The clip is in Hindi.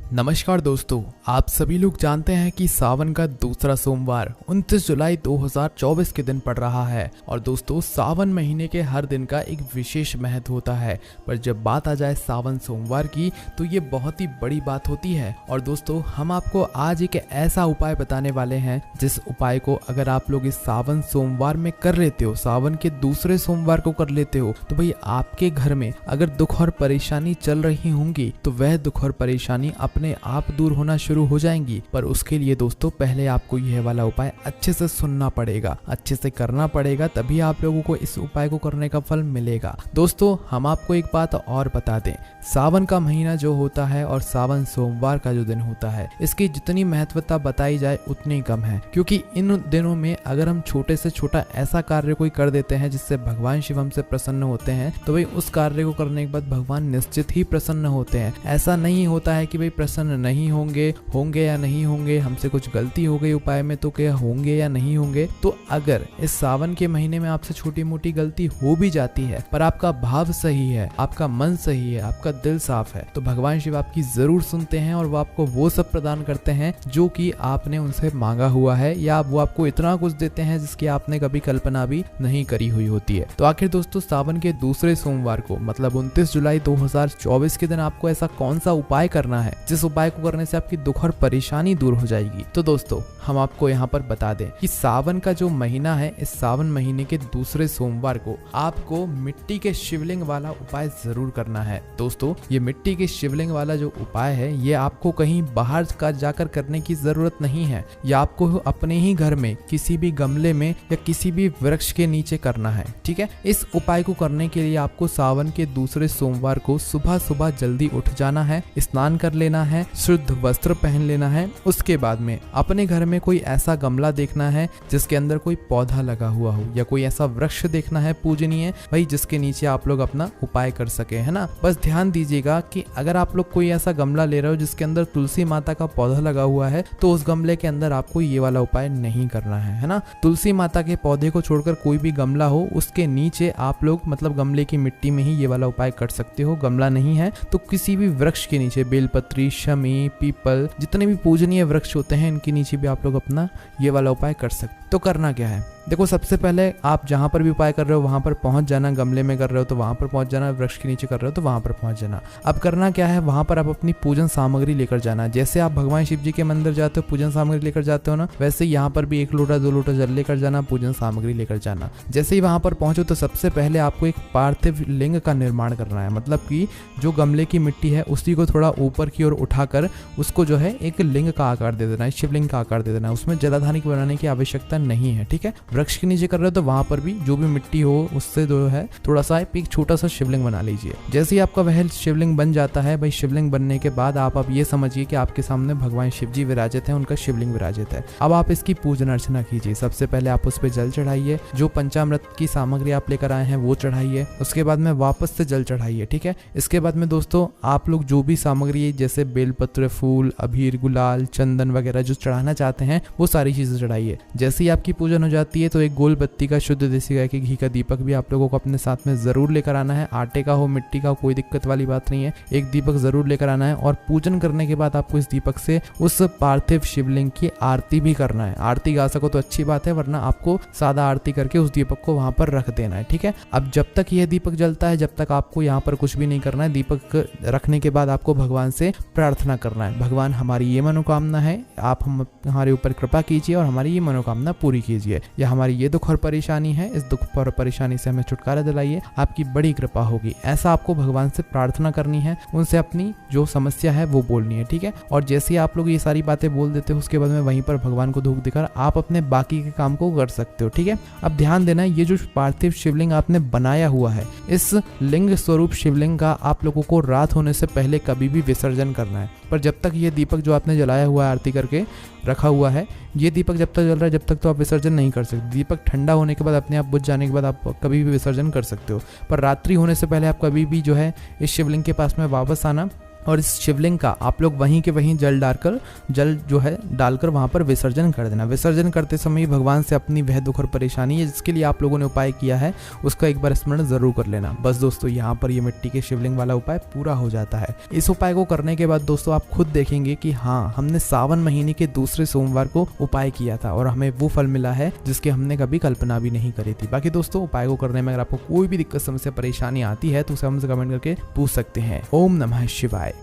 नमस्कार दोस्तों, आप सभी लोग जानते हैं कि सावन का दूसरा सोमवार 29 जुलाई 2024 के दिन पड़ रहा है। और दोस्तों, सावन महीने के हर दिन का एक विशेष महत्व होता है, पर जब बात आ जाए सावन सोमवार की तो ये बहुत ही बड़ी बात होती है। और दोस्तों, हम आपको आज एक ऐसा उपाय बताने वाले हैं जिस उपाय को अगर आप लोग इस सावन सोमवार में कर लेते हो, सावन के दूसरे सोमवार को कर लेते हो, तो भाई आपके घर में अगर दुख और परेशानी चल रही होंगी तो वह दुख और परेशानी अपने आप दूर होना शुरू हो जाएंगी। पर उसके लिए दोस्तों, पहले आपको यह वाला उपाय अच्छे से सुनना पड़ेगा, अच्छे से करना पड़ेगा, तभी आप लोगों को इस उपाय को करने का फल मिलेगा। दोस्तों, हम आपको एक बात और बता दें, सावन का महीना जो होता है और सावन सोमवार का जो दिन होता है, इसकी जितनी महत्वता बताई जाए उतनी कम है। क्योंकि इन दिनों में अगर हम छोटे से छोटा ऐसा कार्य कोई कर देते हैं जिससे भगवान शिव हमसे प्रसन्न होते हैं, तो भाई उस कार्य को करने के बाद भगवान निश्चित ही प्रसन्न होते हैं। ऐसा नहीं होता है कि भाई प्रसन्न नहीं होंगे या नहीं होंगे, हमसे कुछ गलती हो गई उपाय में तो क्या होंगे या नहीं होंगे। तो अगर इस सावन के महीने में आपसे छोटी मोटी गलती हो भी जाती है, पर आपका भाव सही है, आपका मन सही है, आपका दिल साफ है, तो भगवान शिव आपकी जरूर सुनते हैं और वो आपको वो सब प्रदान करते हैं जो कि आपने उनसे मांगा हुआ है, या वो आपको इतना कुछ देते हैं जिसकी आपने कभी कल्पना भी नहीं करी हुई होती है। तो आखिर दोस्तों, सावन के दूसरे सोमवार को मतलब 29 जुलाई 2024 के दिन आपको ऐसा कौन सा उपाय करना है जिस उपाय को करने से आपकी दुख और परेशानी दूर हो जाएगी। तो दोस्तों, हम आपको यहाँ पर बता दें कि सावन का जो महीना है, इस सावन महीने के दूसरे सोमवार को आपको मिट्टी के शिवलिंग वाला उपाय जरूर करना है। दोस्तों, ये मिट्टी के शिवलिंग वाला जो उपाय है, ये आपको कहीं बाहर का जाकर करने की जरूरत नहीं है। ये आपको अपने ही घर में किसी भी गमले में या किसी भी वृक्ष के नीचे करना है। ठीक है, इस उपाय को करने के लिए आपको सावन के दूसरे सोमवार को सुबह सुबह जल्दी उठ जाना है, स्नान कर लेना है, शुद्ध वस्त्र पहन लेना है। उसके बाद में अपने घर में कोई ऐसा गमला देखना है जिसके अंदर कोई पौधा लगा हुआ हो, या कोई ऐसा वृक्ष देखना है पूजनीय भाई, जिसके नीचे आप लोग अपना उपाय कर सके, है ना। बस ध्यान दीजिएगा कि अगर आप लोग कोई ऐसा गमला ले रहे हो जिसके अंदर तुलसी माता का पौधा लगा हुआ है, तो उस गमले के अंदर आपको ये वाला उपाय नहीं करना है ना। तुलसी माता के पौधे को छोड़कर कोई भी गमला हो, उसके नीचे आप लोग मतलब गमले की मिट्टी में ही ये वाला उपाय कर सकते हो। गमला नहीं है तो किसी भी वृक्ष के नीचे, बेलपत्री, शमी, पीपल, जितने भी पूजनीय वृक्ष होते हैं, इनके नीचे भी आप लोग अपना ये वाला उपाय कर सकते। तो करना क्या है, देखो, सबसे पहले आप जहां पर भी उपाय कर रहे हो वहां पर पहुंच जाना। गमले में कर रहे हो तो वहां पर पहुंच जाना, वृक्ष के नीचे कर रहे हो तो वहां पर पहुंच जाना। अब करना क्या है, वहां पर आप अपनी पूजन सामग्री लेकर जाना। जैसे आप भगवान शिव जी के मंदिर जाते हो, पूजन सामग्री लेकर जाते हो ना, वैसे यहाँ पर भी 1 लोटा 2 लोटा जल लेकर जाना, पूजन सामग्री लेकर जाना। जैसे ही वहां पर पहुंचो तो सबसे पहले आपको एक पार्थिव लिंग का निर्माण करना है। मतलब कि जो गमले की मिट्टी है उसी को थोड़ा ऊपर की ओर उठाकर उसको जो है एक लिंग का आकार दे देना है, शिवलिंग का आकार दे देना है। उसमें जलाधानी बनाने की आवश्यकता नहीं है। ठीक है, वृक्ष के नीचे कर रहे हो तो वहां पर भी जो भी मिट्टी हो उससे जो है थोड़ा सा एक छोटा सा शिवलिंग बना लीजिए। जैसे ही आपका वह शिवलिंग बन जाता है, भाई शिवलिंग बनने के बाद आप ये समझिए कि आपके सामने भगवान शिव जी विराजित हैं, उनका शिवलिंग विराजित है। अब आप इसकी पूजन अर्चना कीजिए। सबसे पहले आप उस पर जल चढ़ाइए, जो पंचामृत की सामग्री आप लेकर आए हैं वो चढ़ाइए। उसके बाद में वापस से जल चढ़ाइए। ठीक है, इसके बाद में दोस्तों, आप लोग जो भी सामग्री जैसे बेलपत्र, फूल, अबीर, गुलाल, चंदन वगैरह जो चढ़ाना चाहते हैं वो सारी चीजें चढ़ाइए। जैसे ही आपकी पूजन हो जाती है तो एक गोल बत्ती का शुद्ध देसी गाय के घी का दीपक भी आप लोगों को अपने साथ में जरूर लेकर आना है। आटे का हो, मिट्टी का, कोई दिक्कत वाली बात नहीं है, एक दीपक जरूर लेकर आना है। और पूजन करने के बाद आपको इस दीपक से उस पार्थिव शिवलिंग की आरती भी करना है। आरती गा सको तो अच्छी बात है, वरना आपको सादा आरती करके उस दीपक को वहां पर रख देना है। ठीक है, अब जब तक यह दीपक जलता है, जब तक आपको यहाँ पर कुछ भी नहीं करना है। दीपक रखने के बाद आपको भगवान से प्रार्थना करना है, भगवान हमारी ये मनोकामना है, आप हमारे ऊपर कृपा कीजिए और हमारी ये मनोकामना पूरी कीजिए, या हमारी ये दुख और परेशानी है, इस दुख और परेशानी से हमें छुटकारा दिलाइए, आपकी बड़ी कृपा होगी। ऐसा आपको भगवान से प्रार्थना करनी है, उनसे अपनी जो समस्या है वो बोलनी है। ठीक है, और जैसे ही आप लोग ये सारी बातें बोल देते हो, उसके बाद में वहीं पर भगवान को धूप देकर आप अपने बाकी के काम को कर सकते हो। ठीक है, अब ध्यान देना, ये जो पार्थिव शिवलिंग आपने बनाया हुआ है, इस लिंग स्वरूप शिवलिंग का आप लोगों को रात होने से पहले कभी भी विसर्जन करना है। पर जब तक ये दीपक जो आपने जलाया हुआ है, आरती करके रखा हुआ है, ये दीपक जब तक जल रहा है जब तक तो आप विसर्जन नहीं कर सकते। दीपक ठंडा होने के बाद, अपने आप बुझ जाने के बाद आप कभी भी विसर्जन कर सकते हो। पर रात्रि होने से पहले आप कभी भी जो है इस शिवलिंग के पास में वापस आना और इस शिवलिंग का आप लोग वहीं के वहीं जल जो है डालकर वहां पर विसर्जन कर देना। विसर्जन करते समय भगवान से अपनी वह दुख और परेशानी है जिसके लिए आप लोगों ने उपाय किया है उसका एक बार स्मरण जरूर कर लेना। बस दोस्तों यहाँ पर ये मिट्टी के शिवलिंग वाला उपाय पूरा हो जाता है। इस उपाय को करने के बाद दोस्तों आप खुद देखेंगे कि हाँ, हमने सावन महीने के दूसरे सोमवार को उपाय किया था और हमें वो फल मिला है जिसकी हमने कभी कल्पना भी नहीं करी थी। बाकी दोस्तों उपाय को करने में अगर आपको कोई भी दिक्कत, समस्या, परेशानी आती है तो उसे हमसे कमेंट करके पूछ सकते हैं। ओम नमः शिवाय।